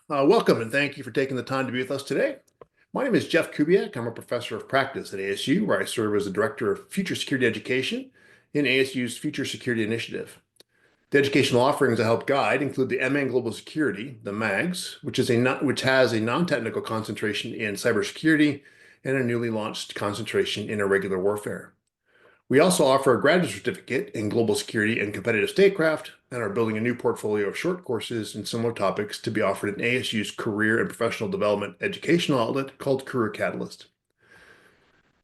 Welcome and thank you for taking the time to be with us today. My name is Jeff Kubiak. I'm a professor of practice at ASU, where I serve as the Director of Future Security Education in ASU's Future Security Initiative. The educational offerings I help guide include the MA in Global Security, the MAGS, which has a non-technical concentration in cybersecurity and a newly launched concentration in irregular warfare. We also offer a graduate certificate in global security and competitive statecraft and are building a new portfolio of short courses in similar topics to be offered in ASU's career and professional development educational outlet called Career Catalyst.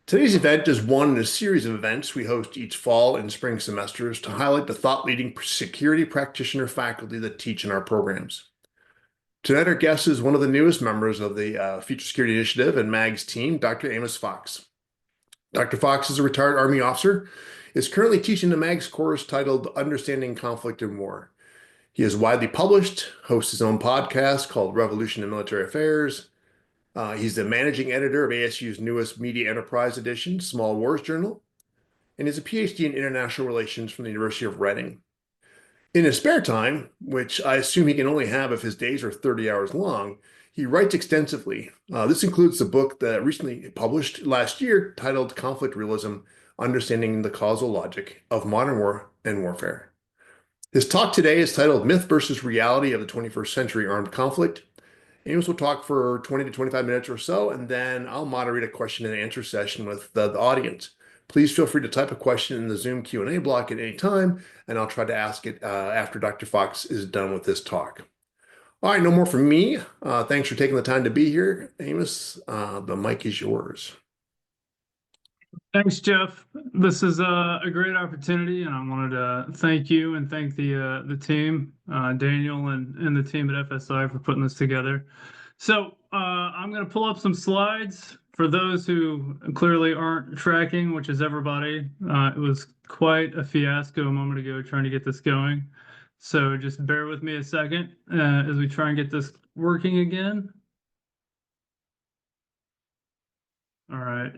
Today's event is one in a series of events we host each fall and spring semesters to highlight the thought-leading security practitioner faculty that teach in our programs. Tonight, our guest is one of the newest members of the Future Security Initiative and MAGS team, Dr. Amos Fox. Dr. Fox is a retired Army officer, is currently teaching the MAGS course titled Understanding Conflict and War. He is widely published, hosts his own podcast called Revolution in Military Affairs. He's the managing editor of ASU's newest media enterprise edition, Small Wars Journal, and is a PhD in international relations from the University of Reading. In his spare time, which I assume he can only have if his days are 30 hours long, he writes extensively. This includes the book that recently published last year titled Conflict Realism, Understanding the Causal Logic of Modern War and Warfare. His talk today is titled Myth versus Reality of the 21st Century Armed Conflict. Amos will talk for 20 to 25 minutes or so, and then I'll moderate a question and answer session with the audience. Please feel free to type a question in the Zoom Q&A block at any time, and I'll try to ask it after Dr. Fox is done with this talk. All right, no more from me. Thanks for taking the time to be here, Amos. The mic is yours. Thanks, Jeff. This is a great opportunity, and I wanted to thank you and thank the team, Daniel and the team at FSI for putting this together. So I'm going to pull up some slides for those who clearly aren't tracking, which is everybody. It was quite a fiasco a moment ago trying to get this going. So just bear with me a second as we try and get this working again. All right.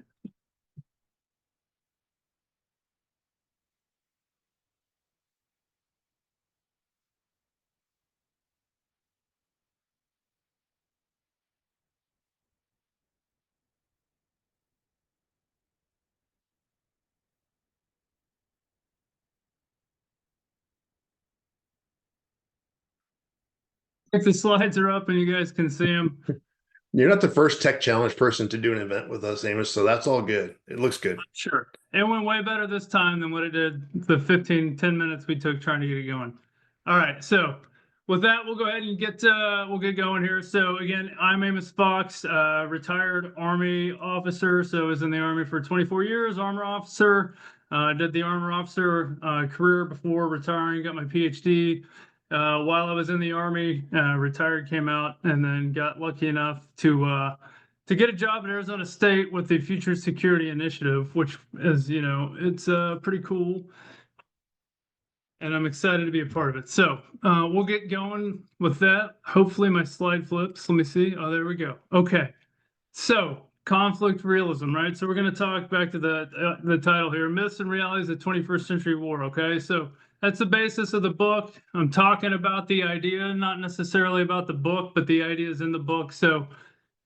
If the slides are up and you guys can see them. You're not the first tech challenge person to do an event with us, Amos, so that's all good. It looks good. Sure. It went way better this time than what it did the 10 minutes we took trying to get it going. All right. So with that, we'll go ahead and we'll get going here. So again, I'm Amos Fox, retired Army officer. So I was in the Army for 24 years, armor officer. Did the armor officer career before retiring, got my PhD. While I was in the Army, retired, came out, and then got lucky enough to get a job in Arizona State with the Future Security Initiative, which is, it's pretty cool. And I'm excited to be a part of it. So we'll get going with that. Hopefully my slide flips. Let me see. Oh, there we go. Okay. So conflict realism, right? So we're going to talk back to the title here, Myths and Realities of the 21st Century War. Okay. So that's the basis of the book. I'm talking about the idea, not necessarily about the book, but the ideas in the book. So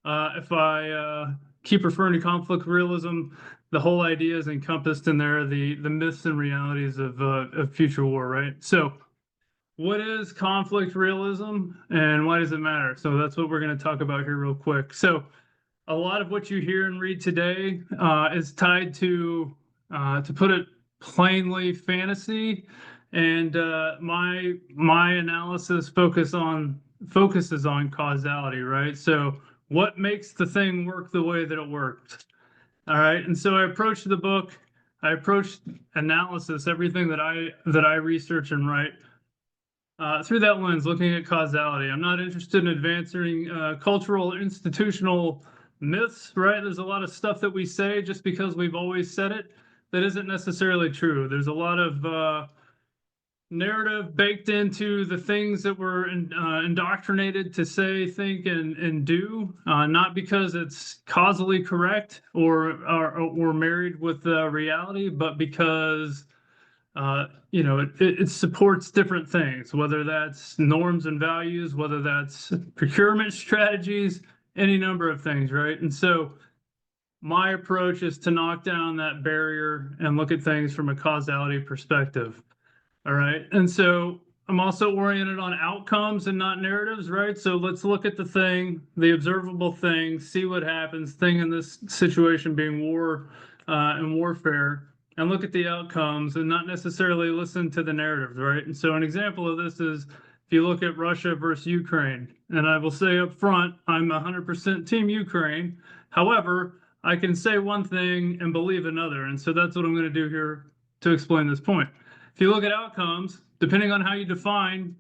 if I keep referring to conflict realism, the whole idea is encompassed in there, the myths and realities of future war, right? So what is conflict realism and why does it matter? So that's what we're going to talk about here real quick. So a lot of what you hear and read today is tied to put it plainly, fantasy. And my analysis focuses on causality, right? So what makes the thing work the way that it worked? All right. And so I approached the book, I approached analysis, everything that I research and write through that lens, looking at causality. I'm not interested in advancing cultural, institutional myths, right? There's a lot of stuff that we say just because we've always said it that isn't necessarily true. There's a lot of narrative baked into the things that we're indoctrinated to say, think, and do, not because it's causally correct or married with reality, but because it supports different things, whether that's norms and values, whether that's procurement strategies, any number of things, right? And so my approach is to knock down that barrier and look at things from a causality perspective. All right. And so I'm also oriented on outcomes and not narratives, right? So let's look at the thing, the observable thing, see what happens, thing in this situation being war and warfare, and look at the outcomes and not necessarily listen to the narratives, right? And so an example of this is if you look at Russia versus Ukraine, and I will say up front, I'm 100% team Ukraine. However, I can say one thing and believe another. And so that's what I'm going to do here to explain this point. If you look at outcomes, depending on how you define,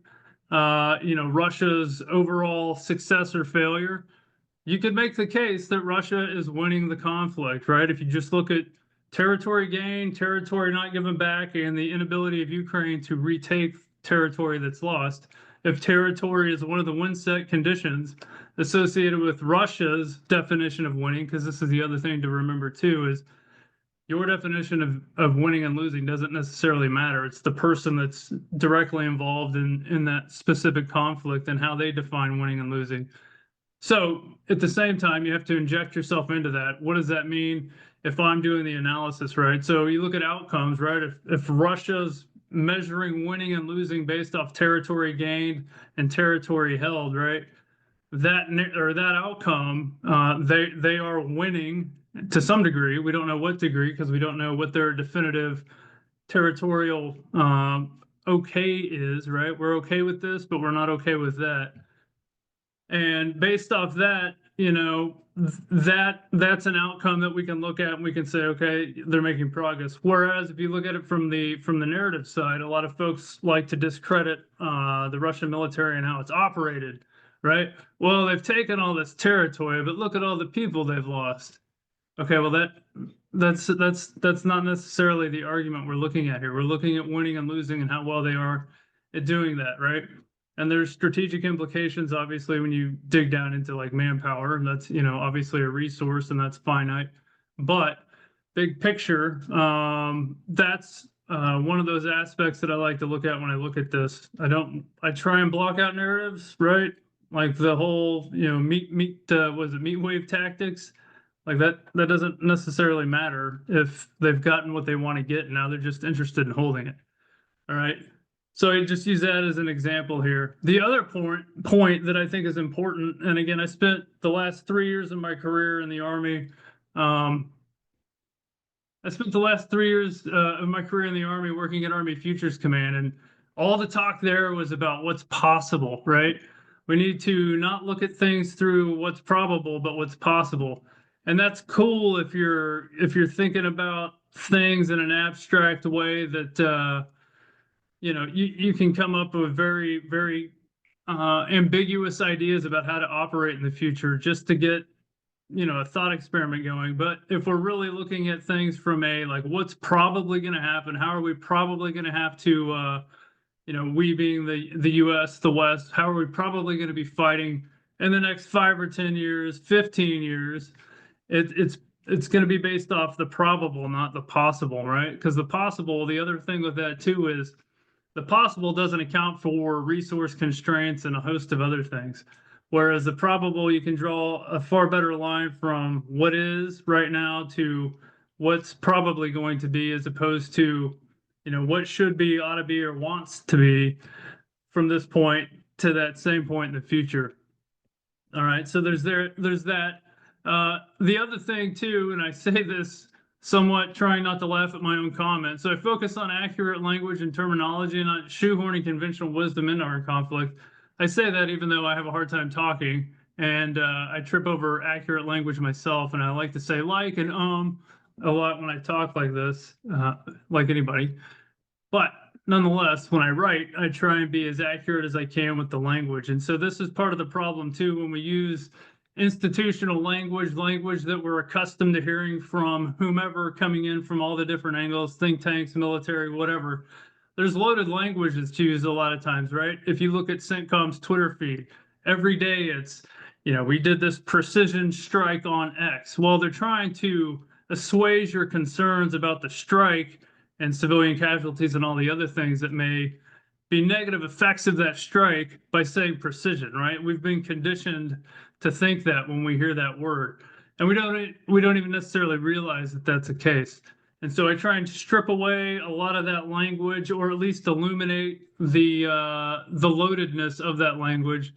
Russia's overall success or failure, you could make the case that Russia is winning the conflict, right? If you just look at territory gain, territory not given back, and the inability of Ukraine to retake territory that's lost. If territory is one of the win set conditions associated with Russia's definition of winning, because this is the other thing to remember too, is your definition of winning and losing doesn't necessarily matter. It's the person that's directly involved in that specific conflict and how they define winning and losing. So at the same time, you have to inject yourself into that. What does that mean if I'm doing the analysis, right? So you look at outcomes, right? If Russia's measuring winning and losing based off territory gained and territory held, right? That outcome, they are winning to some degree. We don't know what degree because we don't know what their definitive territorial okay is, right? We're okay with this, but we're not okay with that. And based off that, that's an outcome that we can look at and we can say, okay, they're making progress. Whereas if you look at it from the narrative side, a lot of folks like to discredit the Russian military and how it's operated, right? Well, they've taken all this territory, but look at all the people they've lost. Okay, well that's not necessarily the argument we're looking at here. We're looking at winning and losing and how well they are at doing that, right? And there's strategic implications, obviously, when you dig down into like manpower, and that's obviously a resource and that's finite. But big picture, that's one of those aspects that I like to look at when I look at this. I try and block out narratives, right? Like the whole, was it meat wave tactics? Like that doesn't necessarily matter if they've gotten what they want to get and now they're just interested in holding it. All right. So I just use that as an example here. The other point that I think is important, and again, I spent the last 3 years of my career in the Army. I spent the last 3 years of my career in the Army working at Army Futures Command, and all the talk there was about what's possible, right? We need to not look at things through what's probable, but what's possible. And that's cool if you're thinking about things in an abstract way that you can come up with very, very ambiguous ideas about how to operate in the future just to get a thought experiment going. But if we're really looking at things from a like what's probably going to happen, how are we probably going to have to we being the US, the West, how are we probably going to be fighting in the next 5 or 10 years, 15 years? It's going to be based off the probable, not the possible, right? Because the possible, the other thing with that too is the possible doesn't account for resource constraints and a host of other things. Whereas the probable, you can draw a far better line from what is right now to what's probably going to be, as opposed to, what should be, ought to be, or wants to be from this point to that same point in the future. All right, so there's that. The other thing too, and I say this somewhat trying not to laugh at my own comments. So I focus on accurate language and terminology and not shoehorning conventional wisdom into our conflict. I say that even though I have a hard time talking and I trip over accurate language myself, and I like to say like and a lot when I talk like this, like anybody. But nonetheless, when I write, I try and be as accurate as I can with the language. And so this is part of the problem too when we use institutional language that we're accustomed to hearing from whomever coming in from all the different angles, think tanks, military, whatever. There's loaded language that's used a lot of times, right? If you look at CENTCOM's Twitter feed, every day it's, we did this precision strike on X. Well, they're trying to assuage your concerns about the strike and civilian casualties and all the other things that may be negative effects of that strike by saying precision, right? We've been conditioned to think that when we hear that word, and we don't even necessarily realize that that's the case. And so I try and strip away a lot of that language, or at least illuminate the loadedness of that language,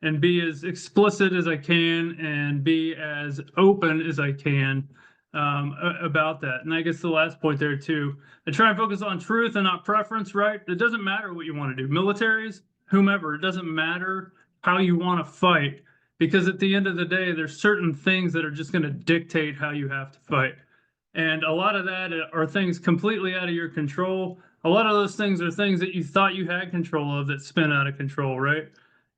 and be as explicit as I can and be as open as I can about that. And I guess the last point there too, I try and focus on truth and not preference, right? It doesn't matter what you want to do, militaries, whomever, it doesn't matter how you want to fight, because at the end of the day, there's certain things that are just going to dictate how you have to fight. And a lot of that are things completely out of your control. A lot of those things are things that you thought you had control of that spin out of control, right?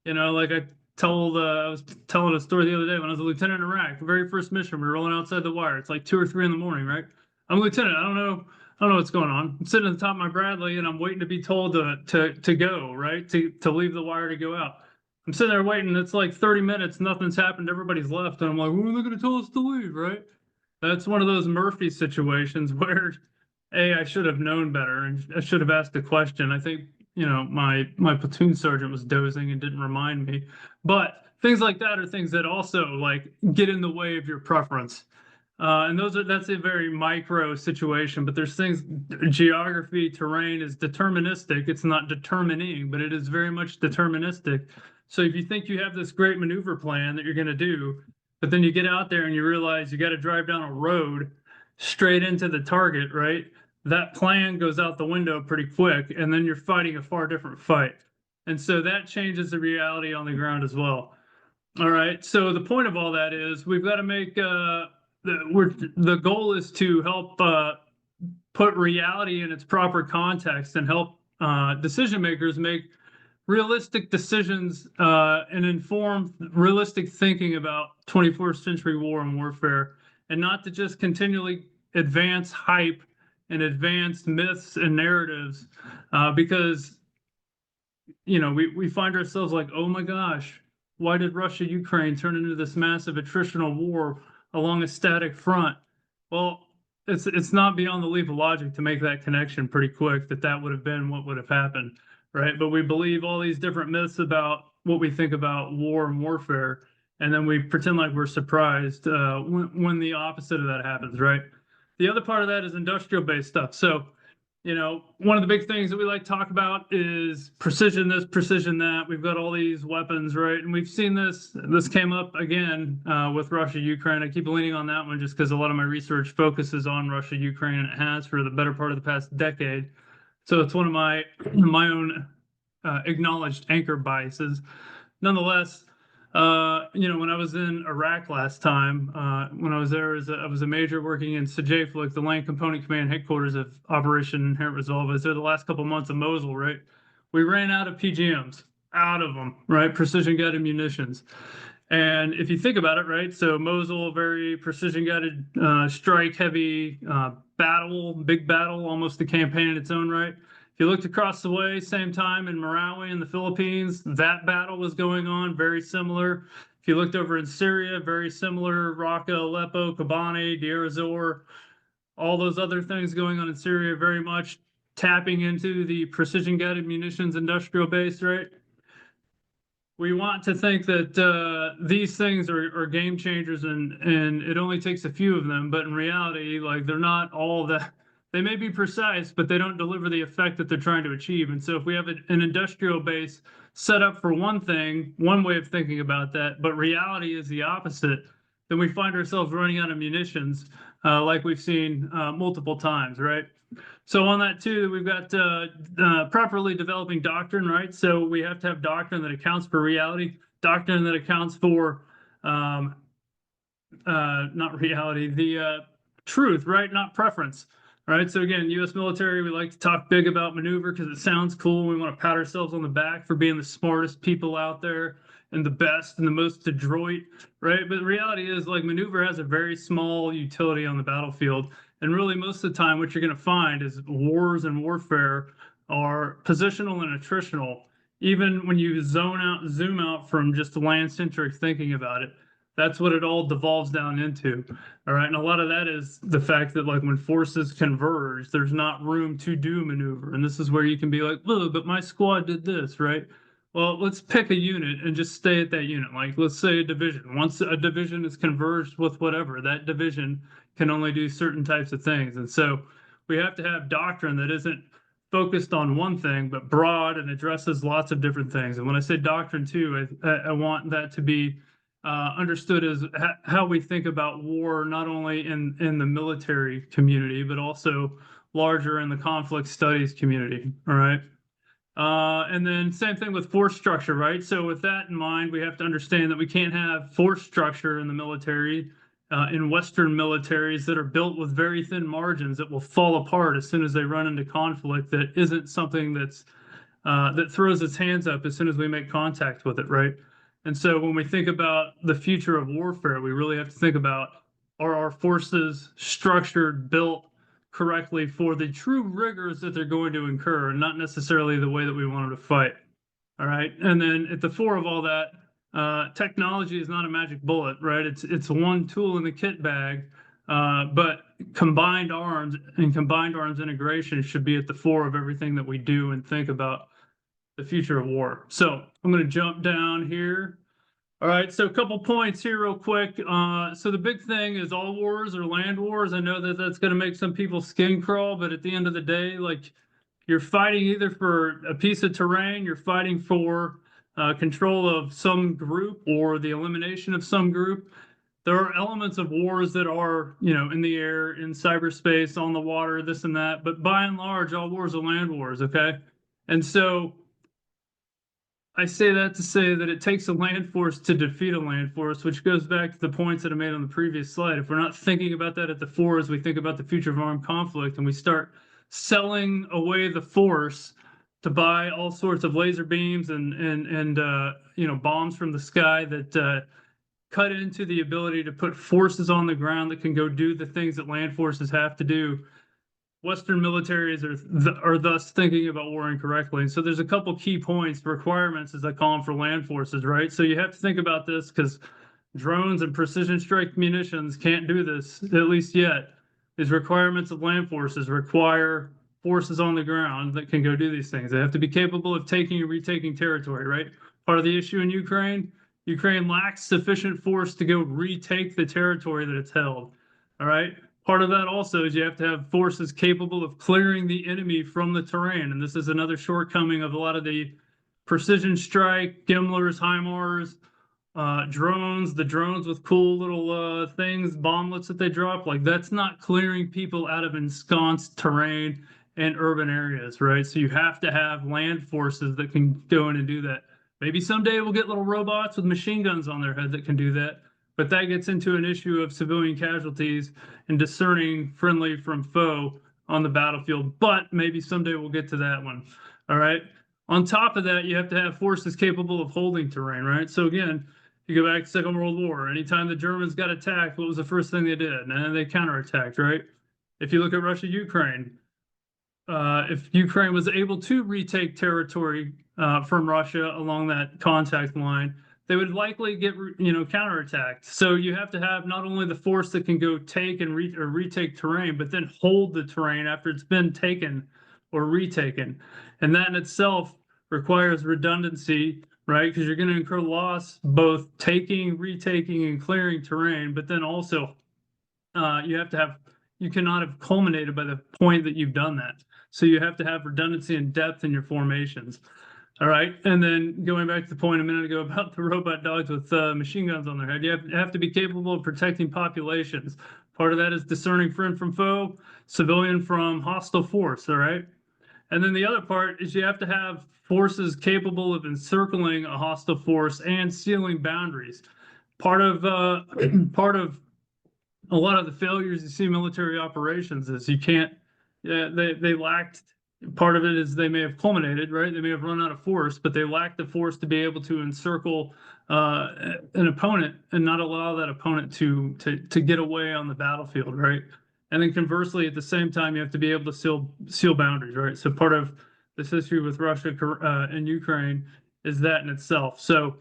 Like I was telling a story the other day when I was a lieutenant in Iraq, the very first mission, we were rolling outside the wire. It's like 2 or 3 in the morning, right? I'm a lieutenant. I don't know what's going on. I'm sitting at the top of my Bradley and I'm waiting to be told to go, right? To leave the wire to go out. I'm sitting there waiting. It's like 30 minutes. Nothing's happened. Everybody's left. And I'm like, when are they going to tell us to leave, right? That's one of those Murphy situations where, I should have known better and I should have asked a question. I think, my platoon sergeant was dozing and didn't remind me. But things like that are things that also like get in the way of your preference. And that's a very micro situation, but there's things, geography, terrain is deterministic. It's not determining, but it is very much deterministic. So if you think you have this great maneuver plan that you're going to do, but then you get out there and you realize you got to drive down a road straight into the target, right? That plan goes out the window pretty quick, and then you're fighting a far different fight. And so that changes the reality on the ground as well. All right. So the point of all that is we've got to make the goal is to help put reality in its proper context and help decision makers make realistic decisions and inform realistic thinking about 21st century war and warfare, and not to just continually advance hype and advance myths and narratives because we find ourselves like, oh my gosh, why did Russia-Ukraine turn into this massive attritional war along a static front? Well, it's not beyond the leap of logic to make that connection pretty quick that would have been what would have happened, right? But we believe all these different myths about what we think about war and warfare, and then we pretend like we're surprised when the opposite of that happens, right? The other part of that is industrial-based stuff. So, one of the big things that we like to talk about is precision this, precision that. We've got all these weapons, right? And we've seen this came up again with Russia, Ukraine. I keep leaning on that one just because a lot of my research focuses on Russia, Ukraine, and it has for the better part of the past decade. So it's one of my own acknowledged anchor biases. Nonetheless, when I was in Iraq last time, when I was there, I was a major working in SAJFLIC, the Land Component Command headquarters of Operation Inherent Resolve. I was there the last couple of months of Mosul, right? We ran out of PGMs, out of them, right? Precision guided munitions. And if you think about it, right? So Mosul, very precision guided, strike heavy battle, big battle, almost a campaign in its own right. If you looked across the way, same time in Marawi in the Philippines, that battle was going on, very similar. If you looked over in Syria, very similar, Raqqa, Aleppo, Kobani, Deir ez-Zor, all those other things going on in Syria, very much tapping into the precision guided munitions industrial base, right? We want to think that these things are game changers and it only takes a few of them, but in reality, like they're not all that. They may be precise, but they don't deliver the effect that they're trying to achieve. And so if we have an industrial base set up for one thing, one way of thinking about that, but reality is the opposite, then we find ourselves running out of munitions like we've seen multiple times, right? So on that too, we've got properly developing doctrine, right? So we have to have doctrine that accounts for reality, doctrine that accounts for not reality, the truth, right? Not preference. Right. So again, U.S. military, we like to talk big about maneuver because it sounds cool. We want to pat ourselves on the back for being the smartest people out there and the best and the most adroit. Right. But the reality is like maneuver has a very small utility on the battlefield. And really, most of the time, what you're going to find is wars and warfare are positional and attritional. Even when you zoom out from just land centric thinking about it, That's what it all devolves down into. All right. And a lot of that is the fact that, like, when forces converge, there's not room to do maneuver. And this is where you can be like, oh, but my squad did this, right? Well, let's pick a unit and just stay at that unit. Like, let's say a division. Once a division is converged with whatever, that division can only do certain types of things. And so we have to have doctrine that isn't focused on one thing, but broad and addresses lots of different things. And when I say doctrine too, I want that to be understood as how we think about war, not only in the military community, but also larger in the conflict studies community. All right. And then same thing with force structure, right? So with that in mind, we have to understand that we can't have force structure in the military, in Western militaries that are built with very thin margins that will fall apart as soon as they run into conflict. That isn't something that throws its hands up as soon as we make contact with it, right? And so when we think about the future of warfare, we really have to think about, are our forces structured, built correctly for the true rigors that they're going to incur, and not necessarily the way that we want them to fight. All right. And then at the fore of all that, technology is not a magic bullet, right? It's one tool in the kit bag, but combined arms and combined arms integration should be at the fore of everything that we do and think about the future of war. So I'm going to jump down here. All right, so a couple points here real quick. So the big thing is all wars are land wars. I know that that's going to make some people skin crawl, but at the end of the day, like, you're fighting either for a piece of terrain, you're fighting for control of some group or the elimination of some group. There are elements of wars that are, in the air, in cyberspace, on the water, this and that. But by and large, all wars are land wars, okay? And so I say that to say that it takes a land force to defeat a land force, which goes back to the points that I made on the previous slide. If we're not thinking about that at the fore as we think about the future of armed conflict, and we start selling away the force to buy all sorts of laser beams and bombs from the sky that cut into the ability to put forces on the ground that can go do the things that land forces have to do, Western militaries are thus thinking about war incorrectly. And so there's a couple key points, requirements, as I call them, for land forces, right? So you have to think about this because drones and precision strike munitions can't do this, at least yet. These requirements of land forces require forces on the ground that can go do these things. They have to be capable of taking and retaking territory, right? Part of the issue in Ukraine, Ukraine lacks sufficient force to go retake the territory that it's held. All right. Part of that also is you have to have forces capable of clearing the enemy from the terrain. And this is another shortcoming of a lot of the precision strike, Gimlers, HIMARS, drones, the drones with cool little things, bomblets that they drop. Like, that's not clearing people out of ensconced terrain and urban areas, right? So you have to have land forces that can go in and do that. Maybe someday we'll get little robots with machine guns on their head that can do that. But that gets into an issue of civilian casualties and discerning friendly from foe on the battlefield. But maybe someday we'll get to that one. All right. On top of that, you have to have forces capable of holding terrain, right? So again, you go back to Second World War. Anytime the Germans got attacked, what was the first thing they did? And they counterattacked, right? If you look at Russia, Ukraine, if Ukraine was able to retake territory from Russia along that contact line, they would likely get counterattacked. So you have to have not only the force that can go take and retake terrain, but then hold the terrain after it's been taken or retaken. And that in itself requires redundancy, right? Because you're going to incur loss both taking, retaking, and clearing terrain, but then also you cannot have culminated by the point that you've done that. So you have to have redundancy and depth in your formations. All right. And then going back to the point a minute ago about the robot dogs with machine guns on their head, you have to be capable of protecting populations. Part of that is discerning friend from foe, civilian from hostile force. All right. And then the other part is you have to have forces capable of encircling a hostile force and sealing boundaries. Part of part of a lot of the failures you see in military operations is you can't. Yeah, they lacked. Part of it is they may have culminated, right? They may have run out of force, but they lack the force to be able to encircle an opponent and not allow that opponent to get away on the battlefield, right? And then conversely, at the same time, you have to be able to seal boundaries, right? So part of this issue with Russia and Ukraine is that in itself. So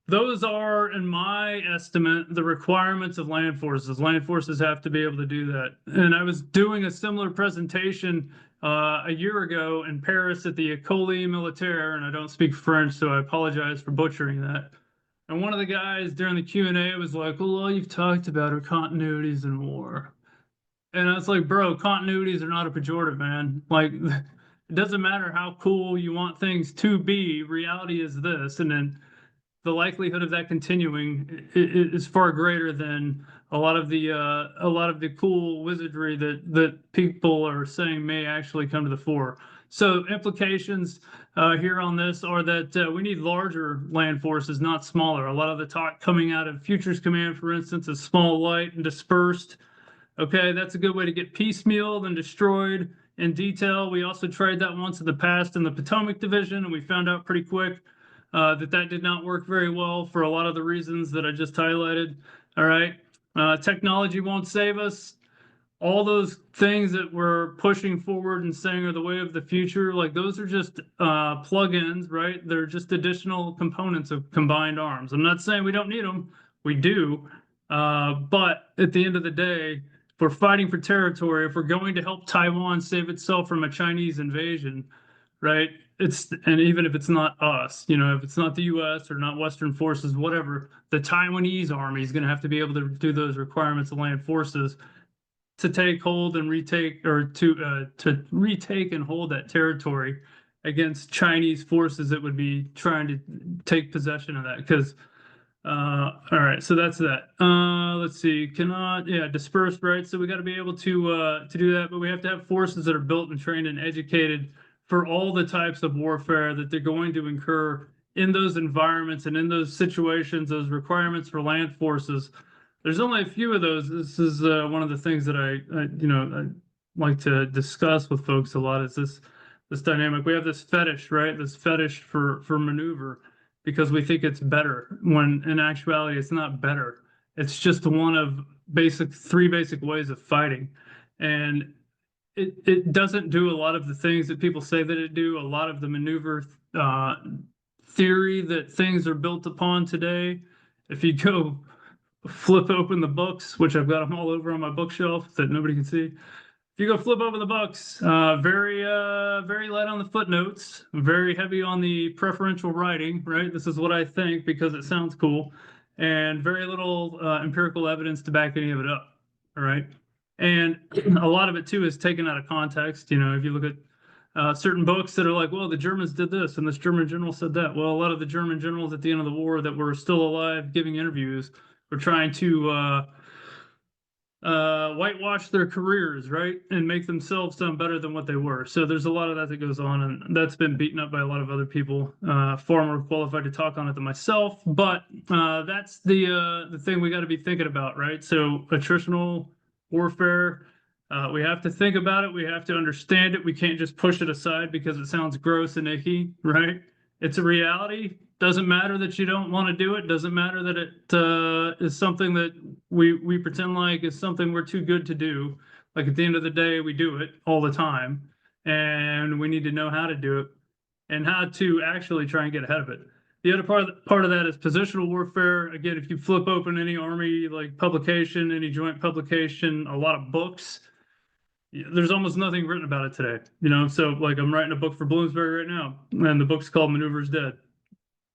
those are, in my estimate, the requirements of land forces. Land forces have to be able to do that. And I was doing a similar presentation a year ago in Paris at the École Militaire, and I don't speak French, so I apologize for butchering that. And one of the guys during the Q&A was like, well, all you've talked about are continuities in war. And I was like, bro, continuities are not a pejorative, man. Like, it doesn't matter how cool you want things to be. Reality is this. And then the likelihood of that continuing is far greater than a lot of the cool wizardry that people are saying may actually come to the fore. So implications here on this are that we need larger land forces, not smaller. A lot of the talk coming out of Futures Command, for instance, is small, light, and dispersed. Okay, that's a good way to get piecemealed and destroyed in detail. We also tried that once in the past in the Potomac Division, and we found out pretty quick that that did not work very well for a lot of the reasons that I just highlighted. All right, technology won't save us. All those things that we're pushing forward and saying are the way of the future, like those are just plugins, right? They're just additional components of combined arms. I'm not saying we don't need them, we do. But at the end of the day, if we're fighting for territory, if we're going to help Taiwan save itself from a Chinese invasion, right? And even if it's not us, if it's not the US or not Western forces, whatever, the Taiwanese army is going to have to be able to do those requirements of land forces to take hold and retake, or to retake and hold that territory against Chinese forces that would be trying to take possession of that. Because all right, so that's that. Let's see, cannot, yeah, dispersed, right? So we got to be able to do that, but we have to have forces that are built and trained and educated for all the types of warfare that they're going to incur in those environments and in those situations, those requirements for land forces. There's only a few of those. This is one of the things that I like to discuss with folks a lot, is this dynamic. We have this fetish, right? This fetish for maneuver, because we think it's better, when in actuality it's not better. It's just one of three basic ways of fighting. And it doesn't do a lot of the things that people say that it do. A lot of the maneuver theory that things are built upon today, if you go flip open the books, which I've got them all over on my bookshelf that nobody can see. If you go flip over the books, very light on the footnotes, very heavy on the preferential writing, right? This is what I think because it sounds cool, and very little empirical evidence to back any of it up. All right. And a lot of it too is taken out of context. If you look at certain books that are like, well, the Germans did this and this German general said that. Well, a lot of the German generals at the end of the war that were still alive giving interviews were trying to whitewash their careers, right? And make themselves sound better than what they were. So there's a lot of that goes on, and that's been beaten up by a lot of other people, far more qualified to talk on it than myself. But that's the thing we got to be thinking about, right? So attritional warfare, we have to think about it. We have to understand it. We can't just push it aside because it sounds gross and icky, right? It's a reality. Doesn't matter that you don't want to do it. Doesn't matter that it is something that we pretend like is something we're too good to do. Like at the end of the day, we do it all the time, and we need to know how to do it and how to actually try and get ahead of it. The other part of that is positional warfare. Again, if you flip open any Army like publication, any joint publication, a lot of books, there's almost nothing written about it today. So like I'm writing a book for Bloomsbury right now, and the book's called Maneuvers Dead.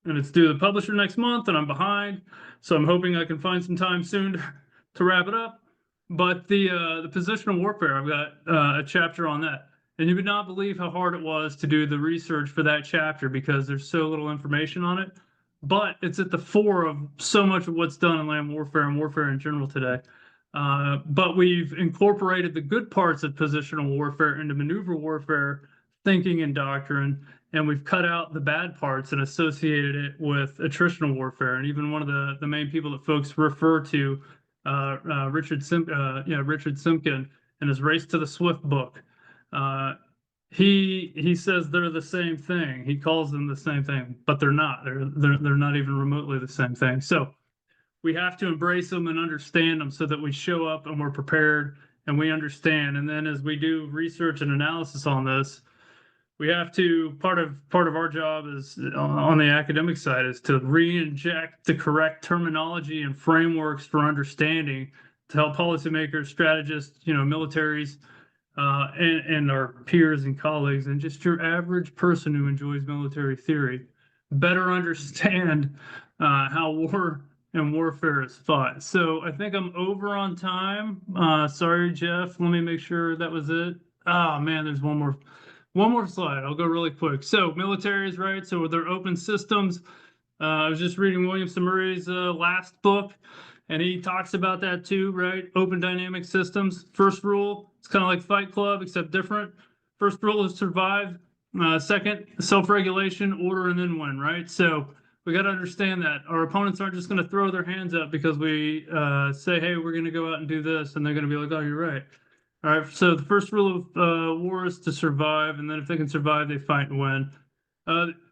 And it's due to the publisher next month, and I'm behind. So I'm hoping I can find some time soon to wrap it up. But the positional warfare, I've got a chapter on that. And you would not believe how hard it was to do the research for that chapter because there's so little information on it. But it's at the fore of so much of what's done in land warfare and warfare in general today. But we've incorporated the good parts of positional warfare into maneuver warfare thinking and doctrine, and we've cut out the bad parts and associated it with attritional warfare. And even one of the main people that folks refer to, Richard Simkin, in his Race to the Swift book, he says they're the same thing. He calls them the same thing, but they're not. They're not even remotely the same thing. So we have to embrace them and understand them so that we show up and we're prepared and we understand. And then as we do research and analysis on this, we have to part of our job is on the academic side is to re-inject the correct terminology and frameworks for understanding to help policymakers, strategists, militaries, and our peers and colleagues, and just your average person who enjoys military theory, better understand how war and warfare is fought. So I think I'm over on time. Sorry, Jeff. Let me make sure that was it. Oh man, there's one more slide. I'll go really quick. So militaries, right? So they're open systems. I was just reading William Murray's last book, and he talks about that too, right? Open dynamic systems. First rule, it's kind of like Fight Club, except different. First rule is survive. Second, self-regulation, order, and then win, right? So we got to understand that our opponents aren't just going to throw their hands up because we say, hey, we're going to go out and do this, and they're going to be like, oh, you're right. All right, so the first rule of war is to survive, and then if they can survive, they fight and win.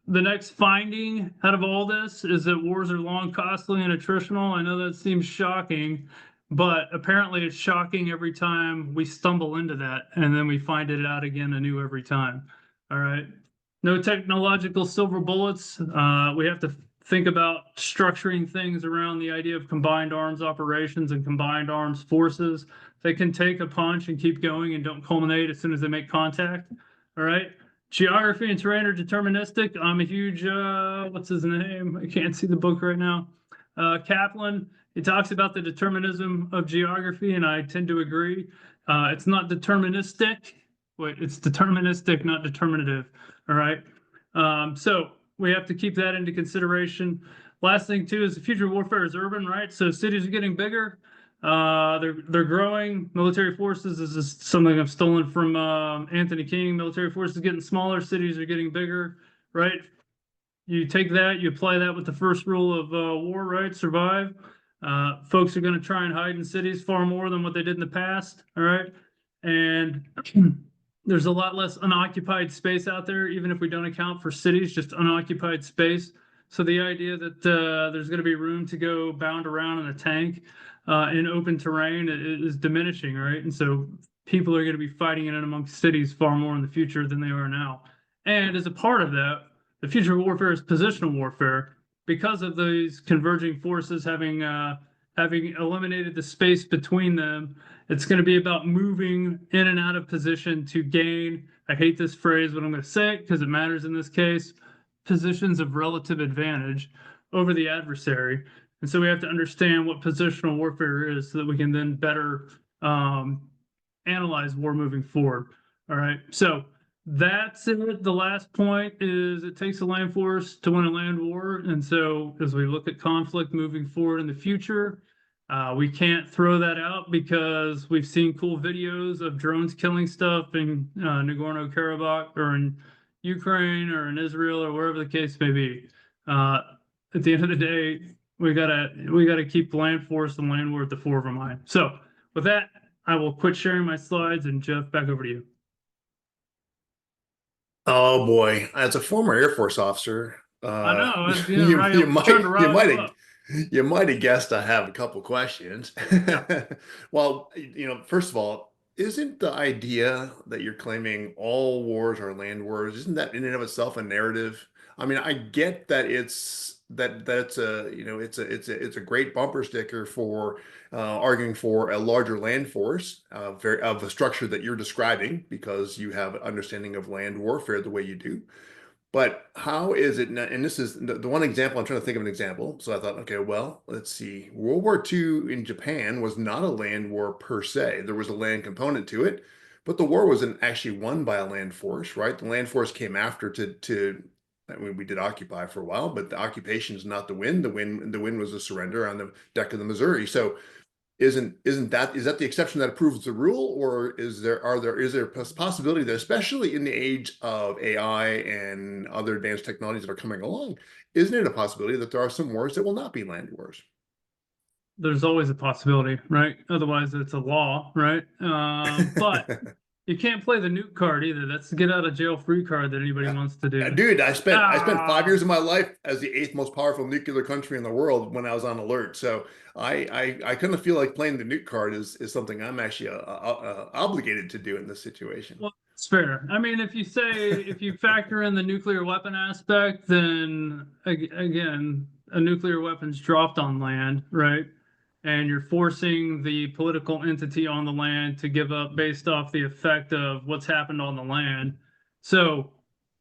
The next finding out of all this is that wars are long, costly, and attritional. I know that seems shocking, but apparently it's shocking every time we stumble into that, and then we find it out again anew every time. All right. No technological silver bullets. We have to think about structuring things around the idea of combined arms operations and combined arms forces. They can take a punch and keep going and don't culminate as soon as they make contact. All right. Geography and terrain are deterministic. I'm a huge, what's his name? I can't see the book right now. Kaplan. He talks about the determinism of geography, and I tend to agree. It's not deterministic. Wait, it's deterministic, not determinative. All right. So we have to keep that into consideration. Last thing too is the future of warfare is urban, right? So cities are getting bigger. They're growing. Military forces this is something I've stolen from Anthony King. Military forces getting smaller, cities are getting bigger, right? You take that, you apply that with the first rule of war, right? Survive. Folks are going to try and hide in cities far more than what they did in the past, all right? And there's a lot less unoccupied space out there, even if we don't account for cities, just unoccupied space. So the idea that there's going to be room to go bound around in a tank in open terrain is diminishing, right? And so people are going to be fighting in and amongst cities far more in the future than they are now. And as a part of that, the future of warfare is positional warfare because of these converging forces having eliminated the space between them. It's going to be about moving in and out of position to gain, I hate this phrase, but I'm going to say it because it matters in this case, positions of relative advantage over the adversary. And so we have to understand what positional warfare is so that we can then better analyze war moving forward. All right. So that's it. The last point is it takes a land force to win a land war. And so as we look at conflict moving forward in the future, we can't throw that out because we've seen cool videos of drones killing stuff in Nagorno-Karabakh or in Ukraine or in Israel or wherever the case may be. At the end of the day, we gotta keep land force and land war at the fore of our mind. So with that, I will quit sharing my slides and Jeff, back over to you. Oh boy, as a former Air Force officer, I know, you right. you I'm trying to might you rile might you have up. you might have guessed I have a couple questions. Yeah. Well, first of all, isn't the idea that you're claiming all wars are land wars, isn't that in and of itself a narrative? I mean, I get that that's a it's a great bumper sticker for arguing for a larger land force of a structure that you're describing because you have an understanding of land warfare the way you do. But how is it, and this is the one example, I'm trying to think of an example. So I thought, okay, well, let's see. World War II in Japan was not a land war per se. There was a land component to it, but the war wasn't actually won by a land force, right? The land force came after I mean, we did occupy for a while, but the occupation is not the win. The win was a surrender on the deck of the Missouri. So is that the exception that proves the rule, or is there a possibility that, especially in the age of AI and other advanced technologies that are coming along, isn't it a possibility that there are some wars that will not be land wars? There's always a possibility, right? Otherwise, it's a law, right? But you can't play the nuke card either. That's the get out of jail free card that anybody Yeah. wants to do. Dude, I spent 5 years Ah, of my life as the eighth most powerful nuclear country in the world when I was on alert. So I kind of feel like playing the nuke card is something I'm actually obligated to do in this situation. well, It's fair. I mean, if you factor in the nuclear weapon aspect, then again, a nuclear weapon's dropped on land, right? And you're forcing the political entity on the land to give up based off the effect of what's happened on the land. So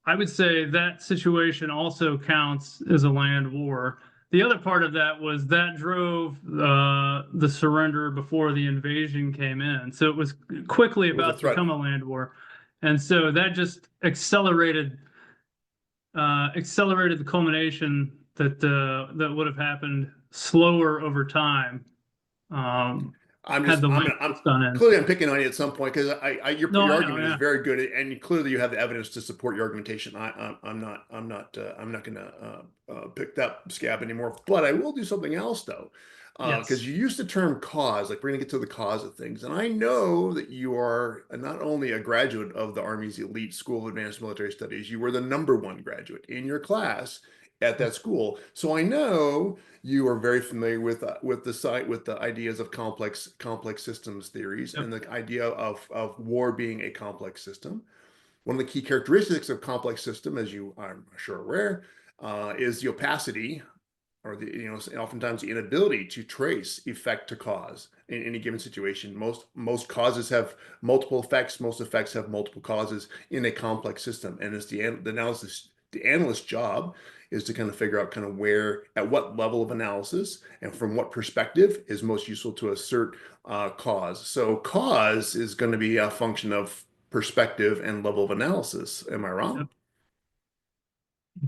I would say that situation also counts as a land war. The other part of that was that drove the surrender before the invasion came in. So it was quickly It was a about to threat. become a land war. And so that just accelerated the culmination that would have happened slower over time had the land I'm wars gone in. clearly I'm picking on you at some point because No, your I know, argument is yeah. very good and clearly you have the evidence to support your argumentation. I'm not going to pick that scab anymore. But I will do something else though, because Yes. you used the term cause. Like we're going to get to the cause of things, and I know that you are not only a graduate of the Army's elite School of Advanced Military Studies, you were the #1 graduate in your class at that school. So I know you are very familiar with the site with the ideas of complex systems theories Yep. and the idea of war being a complex system. One of the key characteristics of complex system, as you are sure aware, is the opacity or the oftentimes the inability to trace effect to cause in any given situation. Most causes have multiple effects. Most effects have multiple causes in a complex system, and it's the analyst's job is to kind of figure out kind of where at what level of analysis and from what perspective is most useful to assert cause. So cause is going to be a function of perspective and level of analysis. Am I wrong? Yep.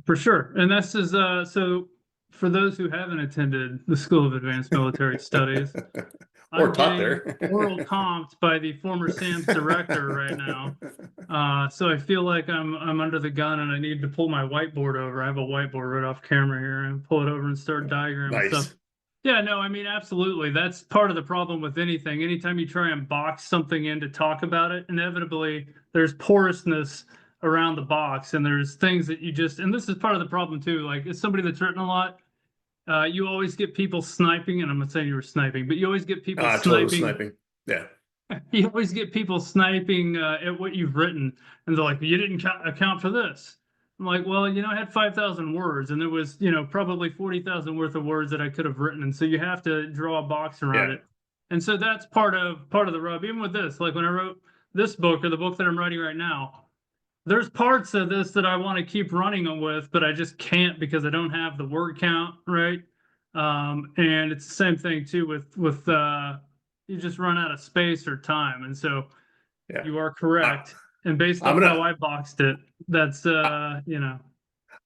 For sure. And this is so for those who haven't attended the School of Advanced Military Studies, Or I'm taught getting there. oral comped by the former SAM's director right now. So I feel like I'm under the gun and I need to pull my whiteboard over. I have a whiteboard right off camera here and pull it over and start diagramming stuff. Nice. Yeah, no, I mean, absolutely. That's part of the problem with anything. Anytime you try and box something in to talk about it, inevitably there's porousness around the box and there's things that you just, and this is part of the problem too. Like, as somebody that's written a lot, you always get people sniping, and I'm not saying you were sniping, but you always get people Total sniping. sniping. Yeah. You always get people sniping at what you've written, and they're like, "You didn't account for this." I'm like, "Well, I had 5,000 words, and there was, probably 40,000 worth of words that I could have written, and so you have to draw a box around Yeah. it." And so that's part of the rub. Even with this, like when I wrote this book or the book that I'm writing right now, there's parts of this that I want to keep running with, but I just can't because I don't have the word count, right? And it's the same thing too with you just run out of space or time. And so Yeah. you are I, correct. And based I'm off gonna how I boxed it, that's I,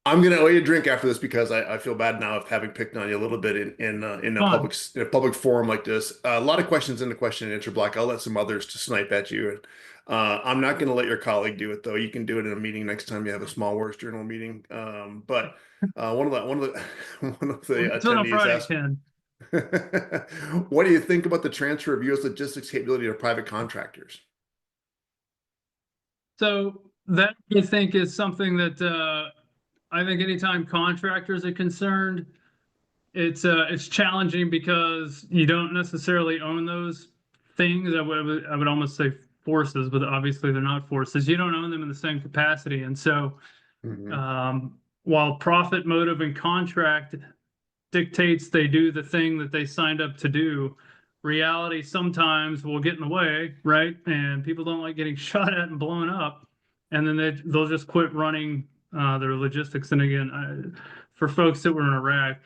I'm gonna owe you a drink after this because I feel bad now of having picked on you a little bit fun. in a public forum like this. A lot of questions in the question and answer block. I'll let some others to snipe at you. I'm not going to let your colleague do it though. You can do it in a meeting next time you have a small Wars Journal meeting. But one of the one of the We'll get to it on attendees Friday, asked, Ken. "What do you think about the transfer of U.S. logistics capability to private contractors?" So that I think is something that I think anytime contractors are concerned, it's challenging because you don't necessarily own those things. I would almost say forces, but obviously they're not forces. You don't own them in the same capacity, and so Mhm. um, while profit motive and contract dictates they do the thing that they signed up to do, reality sometimes will get in the way, right? And people don't like getting shot at and blown up, and then they'll just quit running their logistics. And again, for folks that were in Iraq,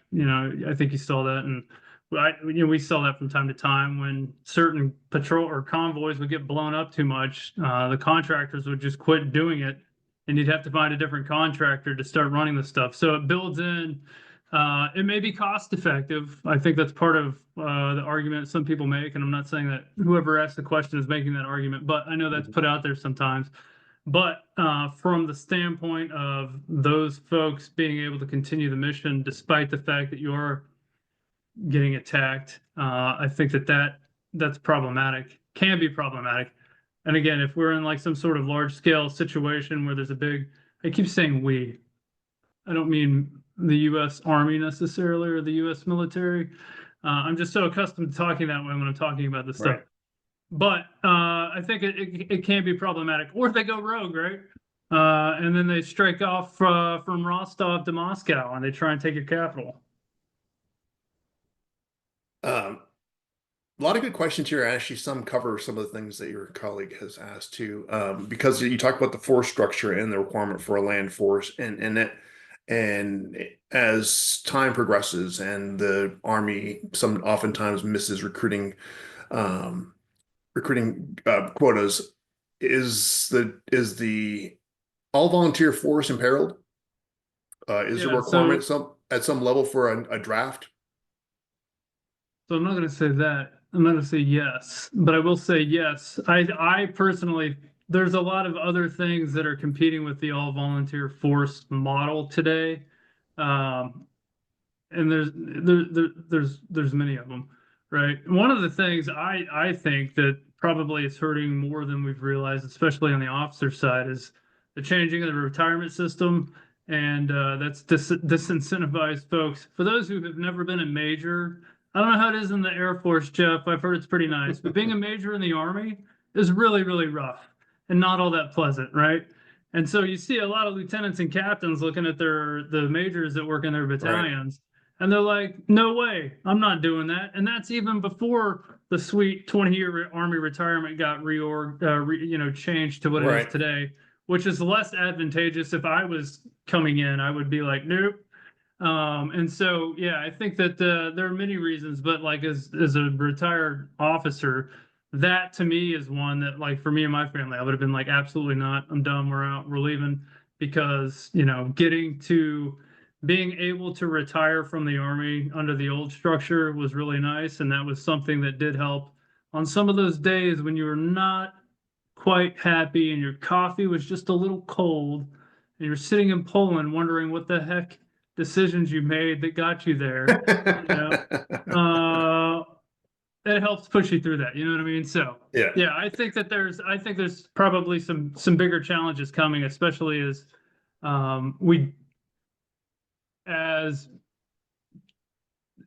I think you saw that, and we saw that from time to time when certain patrol or convoys would get blown up too much. The contractors would just quit doing it, and you'd have to find a different contractor to start running the stuff. So it builds in. It may be cost effective. I think that's part of the argument some people make, and I'm not saying that whoever asked the question is making that argument, but I know that's Mhm. put out there sometimes. But from the standpoint of those folks being able to continue the mission despite the fact that you're getting attacked, I think that's problematic, can be problematic. And again, if we're in like some sort of large scale situation where there's a big, I keep saying we, I don't mean the U.S. Army necessarily or the U.S. military. I'm just so accustomed to talking that way when I'm talking about this stuff. Right. but I think it can be problematic, or they go rogue, right? And then they strike off from Rostov to Moscow, and they try and take your capital. Um, a lot of good questions here. Actually, some cover some of the things that your colleague has asked too, because you talk about the force structure and the requirement for a land force, and as time progresses and the Army some oftentimes misses um, recruiting quotas, is the all volunteer force imperiled? Is there a Yeah, requirement so some at some level for a draft? I'm not going to say that. I'm not going to say yes, but I will say yes. I personally, there's a lot of other things that are competing with the all volunteer force model today. Um, and there's many of them, right? One of the things I think that probably is hurting more than we've realized, especially on the officer side, is the changing of the retirement system, and that's disincentivized folks. For those who have never been a major, I don't know how it is in the Air Force, Jeff. I've heard it's pretty nice, but being a major in the Army is really, really rough and not all that pleasant, right? And so you see a lot of lieutenants and captains looking at the majors that work in their Right, battalions, and they're like, no way, I'm not doing that. And that's even before the sweet 20-year Army retirement got changed to what it is right. today, which is less advantageous. If I was coming in, I would be like, nope. And so, yeah, I think that there are many reasons, but like as a retired officer, that to me is one that, like, for me and my family, I would have been like, absolutely not. I'm done. We're out. We're leaving because, getting to being able to retire from the Army under the old structure was really nice. And that was something that did help on some of those days when you were not quite happy and your coffee was just a little cold and you're sitting in Poland wondering what the heck decisions you made that got you there, you know, uh, it helps push you through that. You know what I mean? So Yeah. yeah, I think there's probably some bigger challenges coming, especially as we as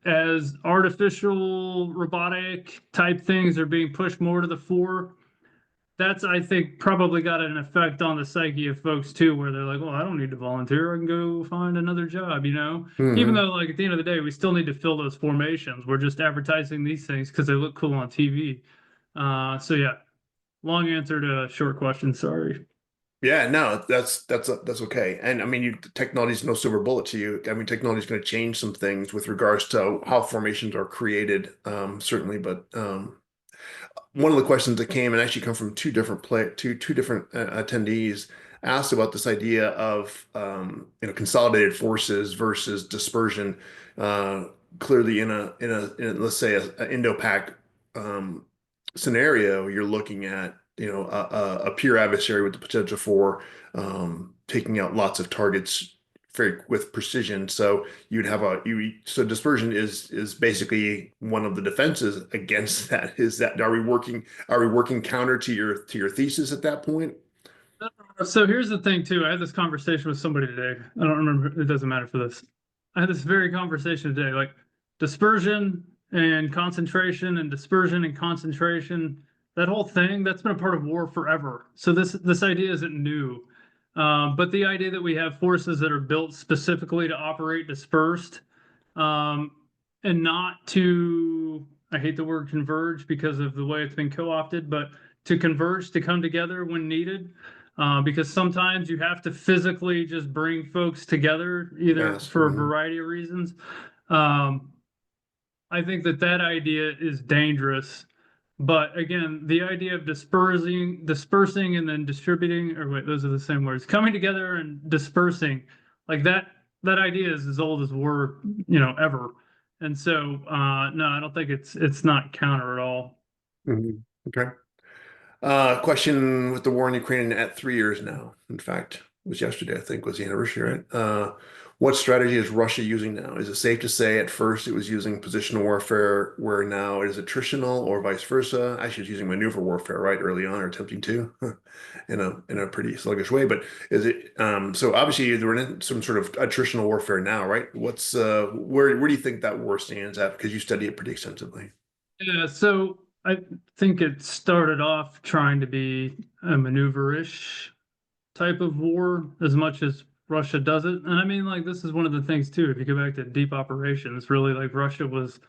as artificial robotic type things are being pushed more to the fore. That's, I think, probably got an effect on the psyche of folks too, where they're like, well, I don't need to volunteer. I can go find another job, Even Hmm. though, like, at the end of the day, we still need to fill those formations. We're just advertising these things because they look cool on TV. So yeah, long answer to a short question. Sorry. Yeah, no, that's okay. And I mean, technology is no silver bullet to you. I mean, technology is going to change some things with regards to how formations are created, certainly. But one of the questions that came and actually come from two different attendees asked about this idea of consolidated forces versus dispersion. Uh, Clearly, in let's say a Indo-Pac um, scenario, you're looking at a peer adversary with the potential for taking out lots of targets very with precision. So you'd have so dispersion is basically one of the defenses against that. Is that are we working counter to your thesis at that point? So here's the thing too. I had this conversation with somebody today. I don't remember. It doesn't matter for this. I had this very conversation today, like dispersion and concentration and dispersion and concentration. That whole thing that's been a part of war forever. So this idea isn't new. But the idea that we have forces that are built specifically to operate dispersed, um, and not to, I hate the word converge because of the way it's been co-opted, but to converge, to come together when needed. Because sometimes you have to physically just bring folks together, either Yes. for a variety of reasons. Um, I think that idea is dangerous. But again, the idea of dispersing and then distributing, or wait, those are the same words, coming together and dispersing, like that idea is as old as war, ever. And so, no, I don't think it's not counter at all. Mhm. Okay. Question with the war in Ukraine at 3 years now. In fact, it was yesterday, I think, was the anniversary, right? What strategy is Russia using now? Is it safe to say at first it was using positional warfare, where now it is attritional, or vice versa? Actually, it's using maneuver warfare, right, early on, or attempting to, in a pretty sluggish way. But is it so? Obviously, they're in some sort of attritional warfare now, right? Where do you think that war stands at? Because you study it pretty extensively. Yeah, so I think it started off trying to be a maneuver-ish type of war as much as Russia does it. And I mean, like, this is one of the things too. If you go back to deep operations, really, like Russia was,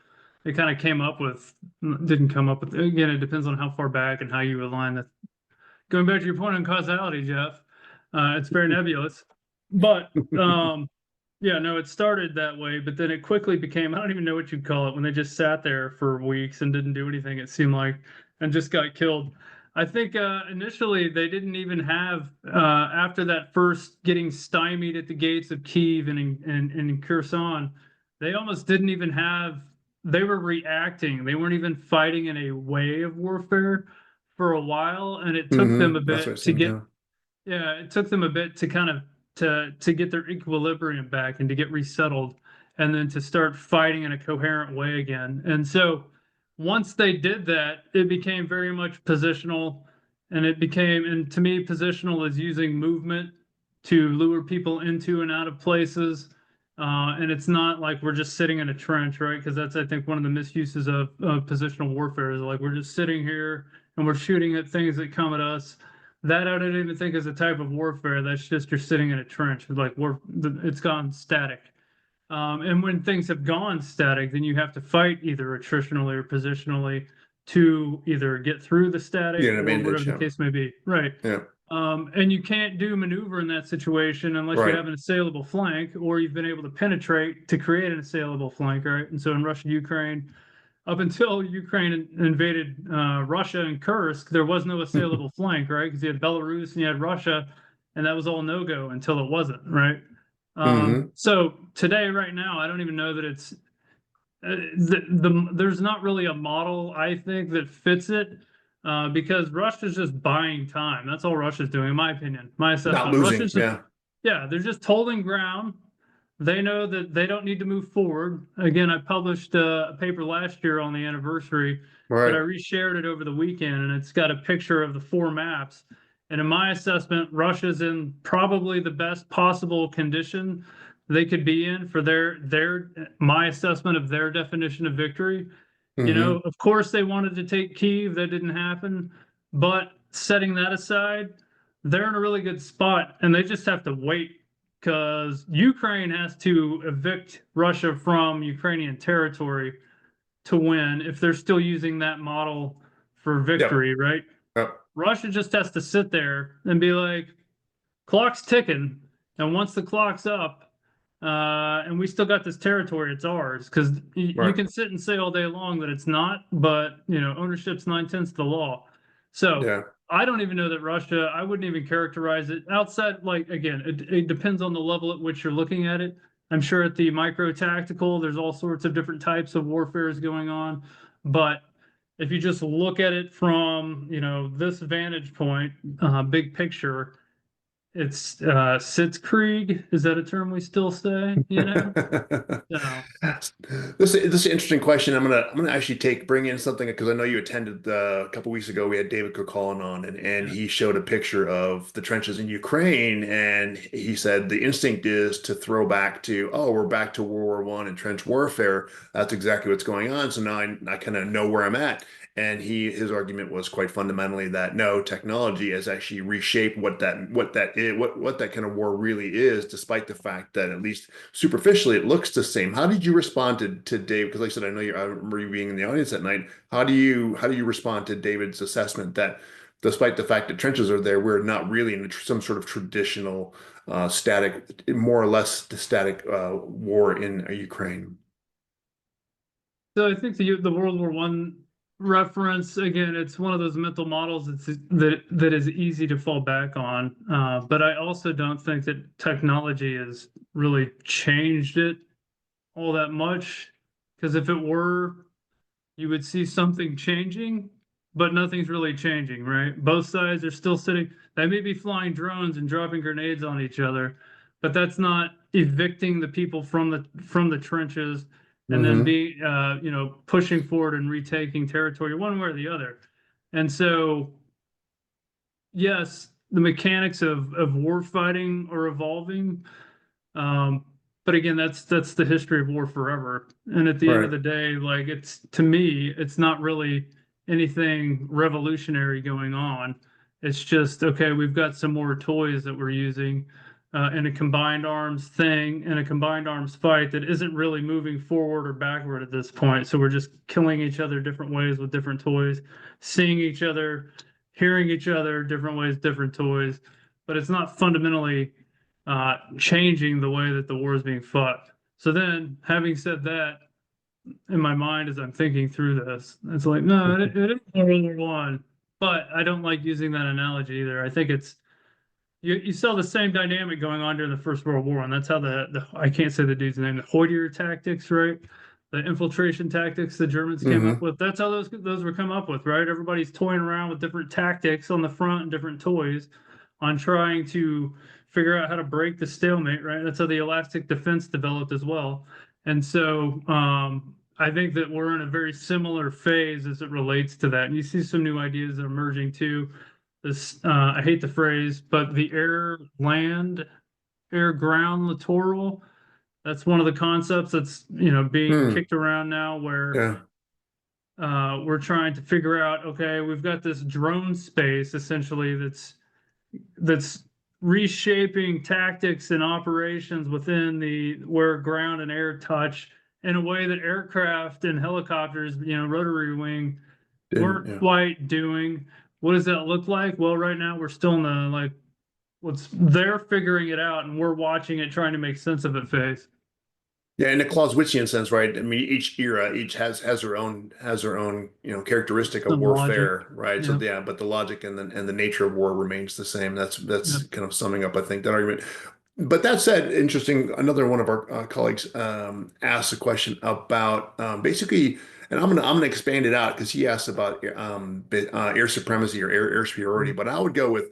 it kind of came up with, didn't come up with, again, it depends on how far back and how you align the, going back to your point on causality, Jeff, it's very nebulous. But yeah, no, it started that way, but then it quickly became, I don't even know what you'd call it, when they just sat there for weeks and didn't do anything, it seemed like, and just got killed. I think initially they didn't even have, after that first getting stymied at the gates of Kiev and Kherson, they almost didn't even have, they were reacting. They weren't even fighting in a way of warfare for a while, and it took them a That's what I bit to seemed, get, yeah. yeah, it took them a bit to kind of to get their equilibrium back and to get resettled and then to start fighting in a coherent way again. And so once they did that, it became very much positional, and it became, and to me, positional is using movement to lure people into and out of places. And it's not like we're just sitting in a trench, right? Because that's, I think, one of the misuses of positional warfare is like we're just sitting here and we're shooting at things that come at us. That I don't even think is a type of warfare. That's just you're sitting in a trench. Like it's gone static. And when things have gone static, then you have to fight either attritionally or positionally to either get through the static Get an or whatever advantage, the yeah. case may be. Right. Yeah, And you can't do maneuver in that situation unless you right. have an assailable flank or you've been able to penetrate to create an assailable flank, right? And so in Russia, Ukraine, up until Ukraine invaded Russia and Kursk, there was no assailable flank, right? Because you had Belarus and you had Russia, and that was all no-go until it wasn't, right? Hmm. So today, right now, I don't even know that it's there's not really a model I think that fits it because Russia's just buying time. That's all Russia's doing, in my opinion, my Not assessment. losing, Russia's just, yeah. yeah, they're just holding ground. They know that they don't need to move forward. Again, I published a paper last year on the anniversary, but I Right. reshared it over the weekend, and it's got a picture of the four maps. And in my assessment, Russia's in probably the best possible condition they could be in for their my assessment of their definition of victory. You know, Hmm. of course they wanted to take Kyiv, that didn't happen. But setting that aside, they're in a really good spot, and they just have to wait because Ukraine has to evict Russia from Ukrainian territory to win if they're still using that model for Yep. victory, right? Yep. Russia just has to sit there and be like, clock's ticking, and once the clock's up, and we still got this territory, it's ours. Because you Right. can sit and say all day long that it's not, but you know, ownership's 9/10 of the law. So Yeah. I don't even know that Russia. I wouldn't even characterize it outside. Like again, it depends on the level at which you're looking at it. I'm sure at the micro tactical, there's all sorts of different types of warfares going on, but if you just look at it from this vantage point, big picture, it's Sitzkrieg. Is that a term we still say? So This is an interesting question. I'm gonna actually bring in something because I know you attended a couple weeks ago. We had David Kokolin on, and yeah, he showed a picture of the trenches in Ukraine, and he said the instinct is to throw back to, oh, we're back to World War I and trench warfare. That's exactly what's going on. So now I kind of know where I'm at. And his argument was quite fundamentally that no, technology has actually reshaped what that is, what that kind of war really is, despite the fact that at least superficially it looks the same. How did you respond to Dave? Because like I said, I remember you being in the audience that night. How do you respond to David's assessment that despite the fact that trenches are there, we're not really in some sort of traditional static, more or less static war in Ukraine? so I think the World War One reference again, it's one of those mental models that is easy to fall back on. But I also don't think that technology has really changed it all that much. Because if it were, you would see something changing, but nothing's really changing, right? Both sides are still sitting. They may be flying drones and dropping grenades on each other, but that's not evicting the people from the trenches and then Hmm. be pushing forward and retaking territory one way or the other. And so, yes, the mechanics of war fighting are evolving. But again, that's the history of war forever. And at the end of Right. the day, like it's to me, it's not really anything revolutionary going on. It's just, okay, we've got some more toys that we're using in a combined arms thing, in a combined arms fight that isn't really moving forward or backward at this point. So we're just killing each other different ways with different toys, seeing each other, hearing each other different ways, different toys. But it's not fundamentally changing the way that the war is being fought. So then, having said that, in my mind as I'm thinking through this, it's like, no, it isn't World War One, but I don't like using that analogy either. I think it's you saw the same dynamic going on during the First World War, and that's how the I can't say the dude's name, the Hoytier tactics, right? The infiltration tactics the Germans came up Hmm. with. That's how those were come up with, right? Everybody's toying around with different tactics on the front and different toys on trying to figure out how to break the stalemate, right? That's how the elastic defense developed as well. And so I think that we're in a very similar phase as it relates to that. And you see some new ideas emerging too. This I hate the phrase, but the air ground littoral. That's one of the concepts that's being Hmm. kicked around now, where Yeah. we're trying to figure out. Okay, we've got this drone space essentially that's reshaping tactics and operations within the where ground and air touch in a way that aircraft and helicopters, rotary wing, Didn't. weren't Yeah. quite doing. What does that look like? Well, right now we're still in the like what's they're figuring it out and we're watching it trying to make sense of it phase. Yeah, in a Clausewitzian sense, right? I mean, each era, each has their own, characteristic of Some logic. warfare, right? So Yeah. yeah, but the logic and the nature of war remains the same. Yeah. That's kind of summing up, I think, that argument. But that said, interesting. Another one of our colleagues asked a question about basically, and I'm gonna expand it out because he asked about air supremacy or air superiority. But I would go with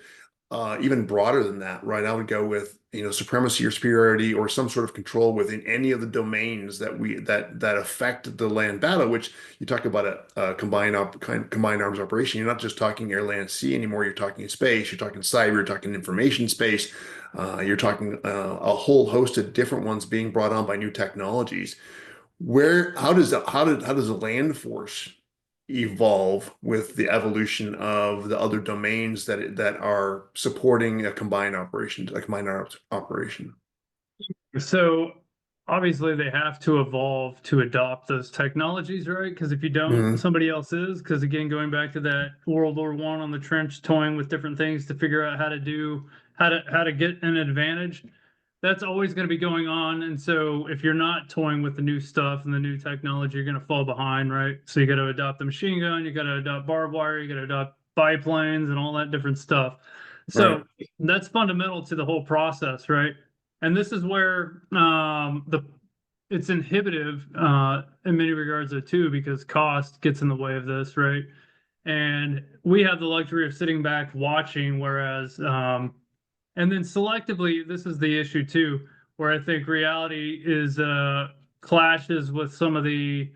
even broader than that, right? I would go with supremacy or superiority or some sort of control within any of the domains that affect the land battle. Which you talk about a combined arms operation. You're not just talking air, land, sea anymore. You're talking space. You're talking cyber. You're talking information space. You're talking a whole host of different ones being brought on by new technologies. How does the land force evolve with the evolution of the other domains that are supporting a combined arms operation? So obviously they have to evolve to adopt those technologies, right? Because if you don't, Hmm. somebody else is. Because again, going back to that World War One on the trench, toying with different things to figure out how to get an advantage. That's always going to be going on. And so if you're not toying with the new stuff and the new technology, you're going to fall behind, right? So you got to adopt the machine gun, you got to adopt barbed wire, you got to adopt biplanes and all that different stuff. Right. So that's fundamental to the whole process, right? And this is where the it's inhibitive in many regards too, because cost gets in the way of this, right? And we have the luxury of sitting back watching, whereas and then selectively, this is the issue too, where I think reality is clashes with some of the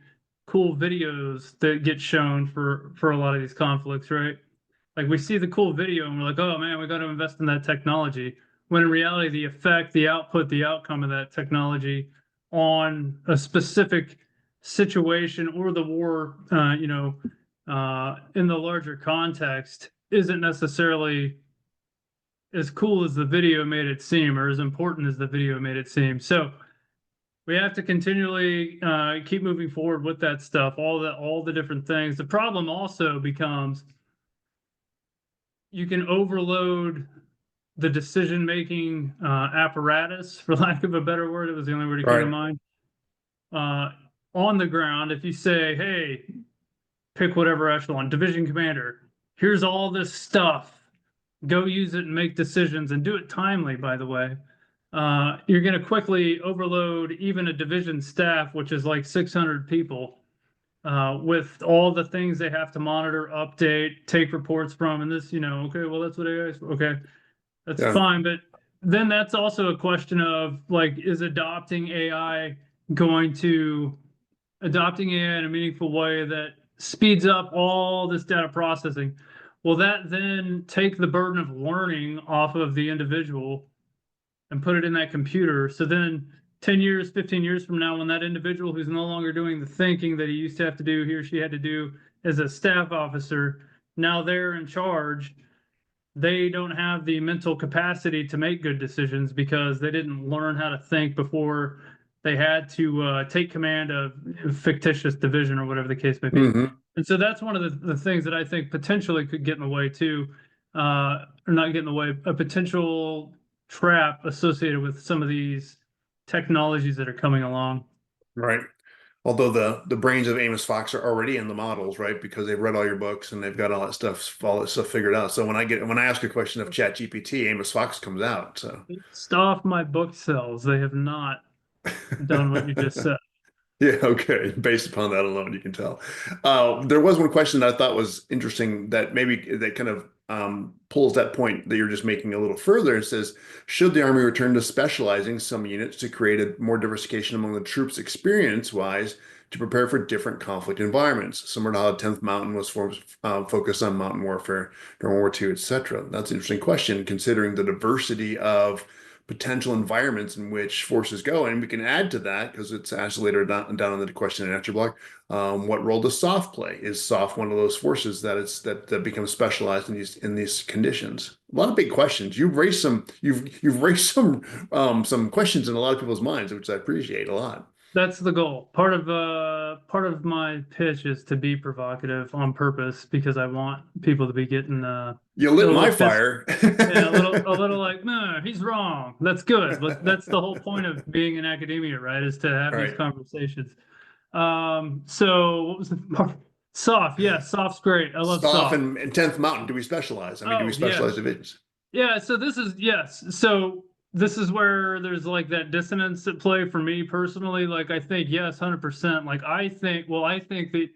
cool videos that get shown for a lot of these conflicts, right? Like we see the cool video and we're like, oh man, we got to invest in that technology. When in reality, the effect, the output, the outcome of that technology on a specific situation or the war, in the larger context, isn't necessarily as cool as the video made it seem, or as important as the video made it seem. So we have to continually keep moving forward with that stuff, all the different things. The problem also becomes you can overload the decision making apparatus, for lack of a better word. It was the only word that came to Right. mind. Uh, on the ground, if you say, hey, pick whatever echelon, division commander, here's all this stuff, go use it and make decisions and do it timely, by the way. You're going to quickly overload even a division staff, which is like 600 people, with all the things they have to monitor, update, take reports from. And this, okay, well, that's what AI, okay, that's Yeah. fine. But then that's also a question of like, is going to adopting AI in a meaningful way that speeds up all this data processing? Will that then take the burden of learning off of the individual and put it in that computer? So then 10 years, 15 years from now, when that individual who's no longer doing the thinking that he used to have to do, he or she had to do as a staff officer, now they're in charge. They don't have the mental capacity to make good decisions because they didn't learn how to think before they had to take command of a fictitious division or whatever the case may be. Hmm. And so that's one of the things that I think potentially could get in the way too, or not get in the way, a potential trap associated with some of these technologies that are coming along. Right. Although the brains of Amos Fox are already in the models, right? Because they've read all your books and they've got all that stuff figured out. So when I ask a question of Chat GPT, Amos Fox comes out. So Based off my book sales, they have not done what you just said. yeah, okay. Based upon that alone, you can tell. There was one question that I thought was interesting that maybe that kind of pulls that point that you're just making a little further. It says, should the Army return to specializing some units to create a more diversification among the troops experience-wise to prepare for different conflict environments, similar to how the 10th Mountain was focused on mountain warfare during World War II, etc.? That's an interesting question, considering the diversity of potential environments in which forces go. And we can add to that because it's asked later down in the question and answer block. What role does SOF play? Is SOF one of those forces that becomes specialized in these conditions? A lot of big questions. You've raised some questions in a lot of people's minds, which I appreciate a lot. That's the goal. Part of my pitch is to be provocative on purpose because I want people to be getting You lit my like this. fire. Yeah, a little like, no, he's wrong. That's good. But that's the whole point of being in academia, right? Is to have All these right. conversations. So what was the part? Soft, yeah, soft's great. I love SOF soft. and 10th Mountain. Do we specialize? I mean, do we Oh, yeah. specialize divisions? Yeah, so this is yes. So this is where there's like that dissonance at play for me personally. Like I think yes, 100%. Like I think that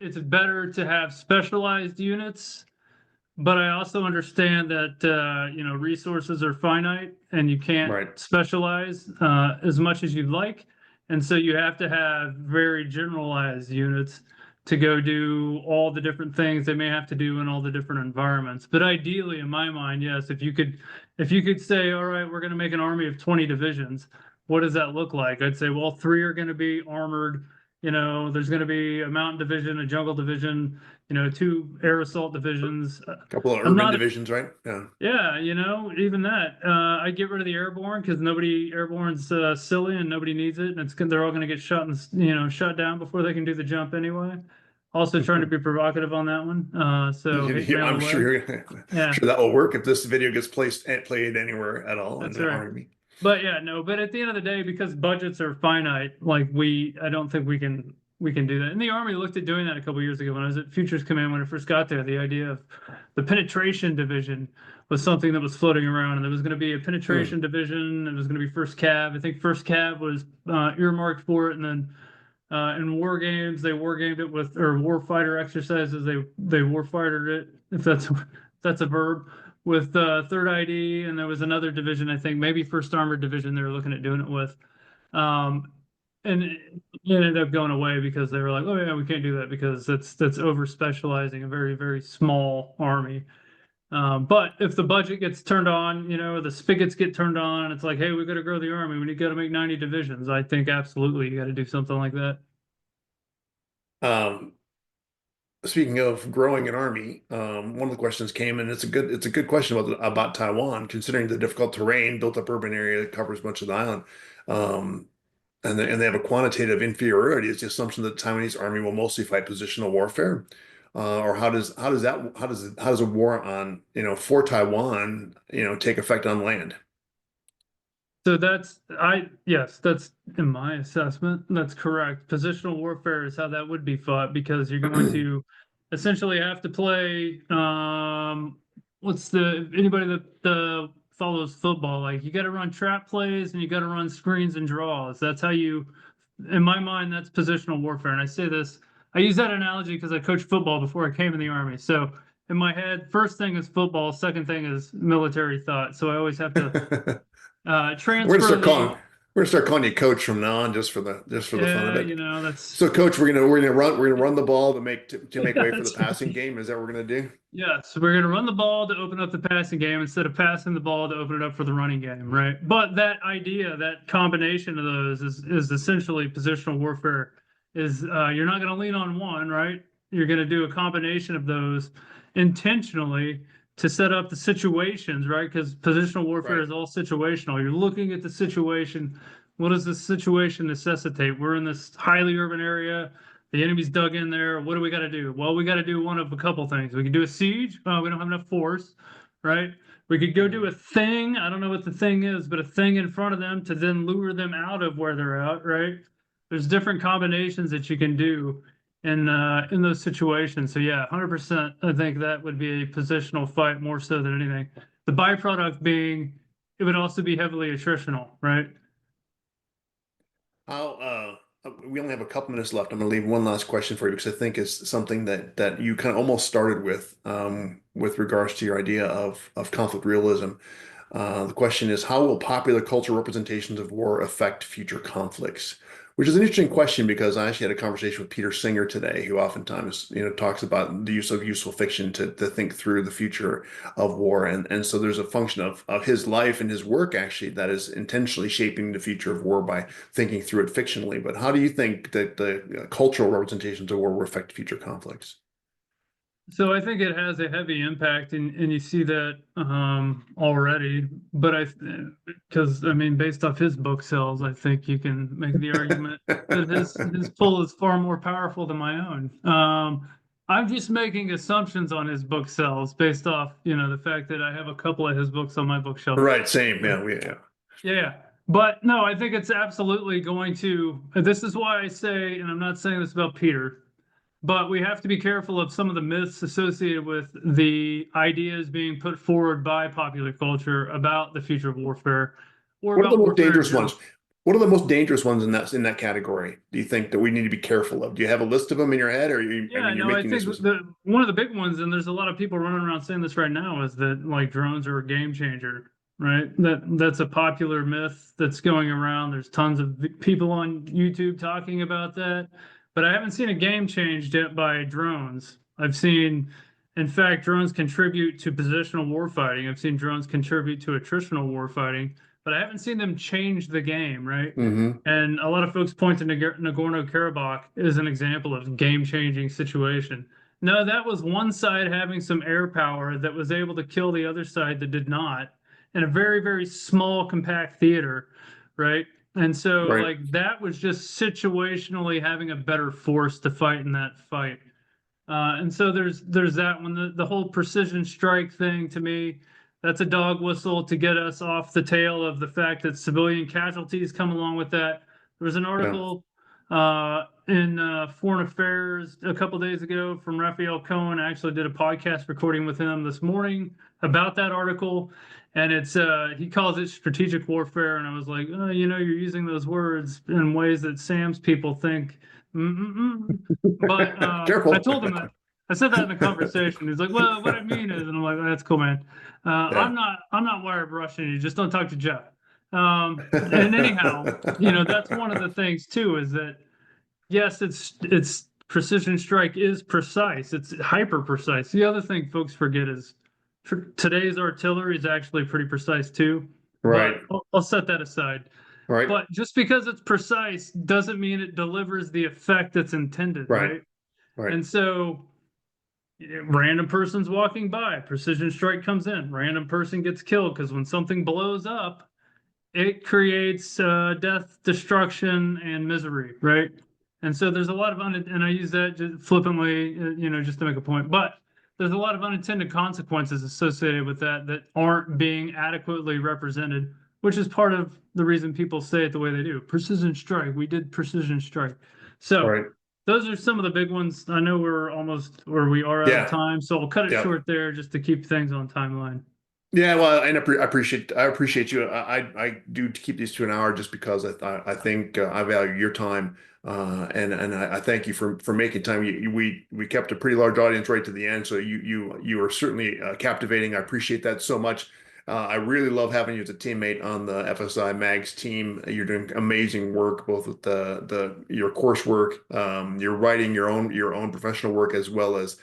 it's better to have specialized units, but I also understand that resources are finite and you can't Right. specialize as much as you'd like, and so you have to have very generalized units to go do all the different things they may have to do in all the different environments. But ideally, in my mind, yes, if you could say, all right, we're going to make an army of 20 divisions, what does that look like? I'd say, well, three are going to be armored. There's going to be a mountain division, a jungle division, two air assault divisions. A couple of I'm urban not, divisions, right? Yeah. yeah, even that. I get rid of the airborne because nobody airborne's silly and nobody needs it, and they're all going to get shot and shut down before they can do the jump anyway. Also trying to be provocative on that one. So hate Yeah, mail I'm away. sure, Yeah, sure that will work if this video gets played anywhere at all in that's the right. army. But yeah, no, but at the end of the day, because budgets are finite, I don't think we can do that. And the Army looked at doing that a couple years ago when I was at Futures Command when I first got there. The idea of the penetration division was something that was floating around, and there was going to be a penetration division. It was going to be first cab. I think first cab was earmarked for it, and then in war games they war gamed it with or war fighter exercises they war fighter it if that's a verb with third ID, and there was another division, I think maybe first armored division they were looking at doing it with. Um, and it ended up going away because they were like, oh yeah, we can't do that because that's over specializing a very, very small army. But if the budget gets turned on, the spigots get turned on, and it's like, hey, we got to grow the army. We got to make 90 divisions. I think absolutely you got to do something like that. Um, Speaking of growing an army, one of the questions came, and it's a good question about Taiwan, considering the difficult terrain, built up urban area that covers much of the island. Um, and they have a quantitative inferiority. It's the assumption that the Taiwanese army will mostly fight positional warfare, or how does a war on for Taiwan take effect on land? So yes, that's in my assessment. That's correct. Positional warfare is how that would be fought because you're going to essentially have to play. What's the anybody that follows football? Like you got to run trap plays and you got to run screens and draws. That's how you, in my mind, that's positional warfare. And I say this, I use that analogy because I coached football before I came in the army. So in my head, first thing is football, second thing is military thought. So I always have to We're gonna transfer start the calling. We're gonna start calling you coach from now on, just for the fun of Yeah, it. that's So, coach, we're gonna run the ball to make yeah, way for the that's passing right. game. Is that what we're gonna do? Yeah, so we're going to run the ball to open up the passing game instead of passing the ball to open it up for the running game, right? But that idea, that combination of those is essentially positional warfare. Is you're not going to lean on one, right? You're going to do a combination of those intentionally to set up the situations, right? Because positional warfare Right. is all situational. You're looking at the situation. What does this situation necessitate? We're in this highly urban area. The enemy's dug in there. What do we got to do? Well, we got to do one of a couple things. We can do a siege. We don't have enough force, right? We could go do Mhm. a thing. I don't know what the thing is, but a thing in front of them to then lure them out of where they're at, right? There's different combinations that you can do in those situations. So yeah, 100%. I think that would be a positional fight more so than anything. The byproduct being it would also be heavily attritional, right? We only have a couple minutes left. I'm going to leave one last question for you because I think it's something that you kind of almost started with regards to your idea of conflict realism. The question is, how will popular cultural representations of war affect future conflicts? Which is an interesting question because I actually had a conversation with Peter Singer today, who oftentimes, talks about the use of useful fiction to think through the future of war. And so there's a function of his life and his work actually that is intentionally shaping the future of war by thinking through it fictionally. But how do you think that the cultural representations of war will affect future conflicts? So I think it has a heavy impact, and you see that already. But because I mean, based off his book sales, I think you can make the argument that his pull is far more powerful than my own. I'm just making assumptions on his book sales based off, the fact that I have a couple of his books on my bookshelf. Right, same. Yeah. Yeah, but no, I think it's absolutely going to. This is why I say, and I'm not saying this about Peter. But we have to be careful of some of the myths associated with the ideas being put forward by popular culture about the future of warfare or What are the about most warfare in dangerous general. ones? What are the most dangerous ones in that category? Do you think that we need to be careful of? Do you have a list of them in your head, or I Yeah, mean, you're no, I making think this was the one of the big ones, and there's a lot of people running around saying this right now, is that like drones are a game changer, right? That's a popular myth that's going around. There's tons of people on YouTube talking about that, but I haven't seen a game changed yet by drones. I've seen, in fact, drones contribute to positional warfighting. I've seen drones contribute to attritional warfighting, but I haven't seen them change the game, right? hmm And a lot of folks point to Nagorno-Karabakh as an example of game-changing situation. No, that was one side having some air power that was able to kill the other side that did not in a very, very small, compact theater, right? And so, right. like, that was just situationally having a better force to fight in that fight. And so there's that one. The whole precision strike thing to me, that's a dog whistle to get us off the tail of the fact that civilian casualties come along with that. There was an Yeah. article in Foreign Affairs a couple days ago from Raphael Cohen. I actually did a podcast recording with him this morning about that article, and it's he calls it strategic warfare, and I was like, oh, you're using those words in ways that Sam's people think. Mm-mm-mm. But I Careful. told him that I said that in the conversation. He's like, "Well, what I mean is," and I'm like, "That's cool, man. Yeah. I'm not wired Russian. You just don't talk to Jeff." And anyhow, that's one of the things too is that yes, it's precision strike is precise. It's hyper precise. The other thing folks forget is today's artillery is actually pretty precise too. Right. But I'll set that aside. Right. But just because it's precise doesn't mean it delivers the effect that's intended, Right. right? Right. And so random person's walking by, precision strike comes in, random person gets killed because when something blows up, it creates death, destruction, and misery, right? And so there's a lot of and I use that just flippantly, just to make a point, but there's a lot of unintended consequences associated with that aren't being adequately represented, which is part of the reason people say it the way they do. Precision strike, we did precision strike. So Right. those are some of the big ones. I know we're almost, or we are out of Yeah. time, so I'll cut it Yeah. short there just to keep things on timeline. Yeah, well, and I appreciate you. I do keep these to an hour just because I think I value your time, and I thank you for making time. We kept a pretty large audience right to the end, so you are certainly captivating. I appreciate that so much. I really love having you as a teammate on the FSI MAGS team. You're doing amazing work, both with the your coursework, you're writing your own professional work, as well as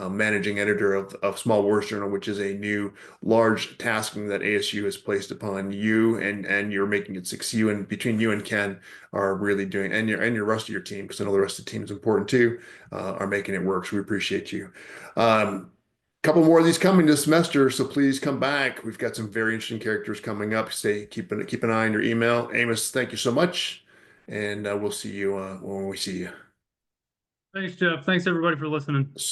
managing editor of Small Wars Journal, which is a new large tasking that ASU has placed upon you, and you're making it succeed. You and between you and Ken are really doing, and your rest of your team, because I know the rest of the team is important too, are making it work. So we appreciate you. Couple more of these coming this semester, so please come back. We've got some very interesting characters coming up. Keep an eye on your email. Amos, thank you so much, and we'll see you when we see you. Thanks, Jeff. Thanks everybody for listening.